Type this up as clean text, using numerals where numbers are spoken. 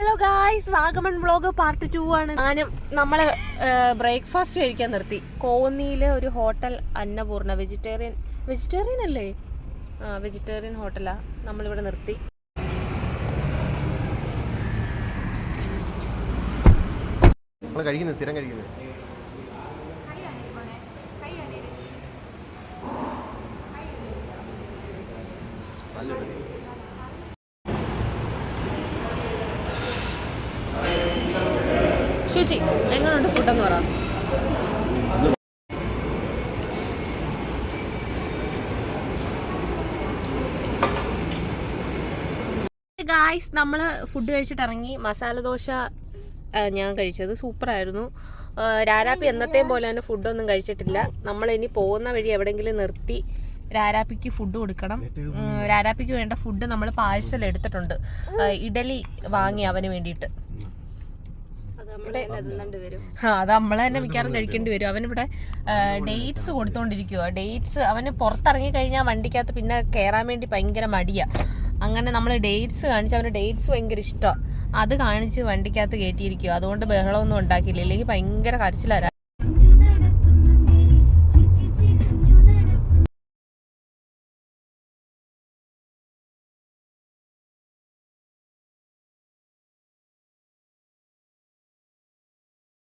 Hello guys, Vagamon vlog part 2 ആണ്. നമ്മൾ breakfast കഴിക്കാൻ നിർത്തി. കോന്നിയിലെ ഒരു ഹോട്ടൽ അന്നപൂർണ വെജിറ്റേറിയൻ അല്ലേ? വെജിറ്റേറിയൻ ഹോട്ടലാ. നമ്മളിവിടെ നിർത്തി. സ്ഥിരം കഴിക്കുന്നത് ശുചി, എങ്ങനെയുണ്ട് ഫുഡെന്ന് പറ. ഗായ്സ്, നമ്മൾ ഫുഡ് കഴിച്ചിട്ട് ഇറങ്ങി. മസാല ദോശ ഞാൻ കഴിച്ചത് സൂപ്പറായിരുന്നു. രാരാപ്പി എന്നത്തെയും പോലെ തന്നെ ഫുഡൊന്നും കഴിച്ചിട്ടില്ല. നമ്മളിനി പോകുന്ന വഴി എവിടെയെങ്കിലും നിർത്തി രാരാപ്പിക്ക് ഫുഡ് കൊടുക്കണം. രാരാപ്പിക്ക് വേണ്ട ഫുഡ് നമ്മൾ പാഴ്സൽ എടുത്തിട്ടുണ്ട്. ഇഡലി വാങ്ങി അവന് വേണ്ടിയിട്ട്. അത് നമ്മൾ തന്നെ മിക്കവാറും കഴിക്കേണ്ടി വരും. അവനിവിടെ ഡേറ്റ്സ് കൊടുത്തോണ്ടിരിക്കുക. ഡേറ്റ്സ് അവന് പുറത്തിറങ്ങി കഴിഞ്ഞാൽ വണ്ടിക്കകത്ത് പിന്നെ കയറാൻ വേണ്ടി ഭയങ്കര മടിയാ. അങ്ങനെ നമ്മൾ ഡേറ്റ്സ് കാണിച്ച്, അവന് ഡേറ്റ്സ് ഭയങ്കര ഇഷ്ടമാണ്. അത് കാണിച്ച് വണ്ടിക്കകത്ത് കയറ്റിയിരിക്കുക. അതുകൊണ്ട് ബഹളമൊന്നും ഉണ്ടാക്കിയില്ല, ഇല്ലെങ്കിൽ ഭയങ്കര കരച്ചിലാരാ.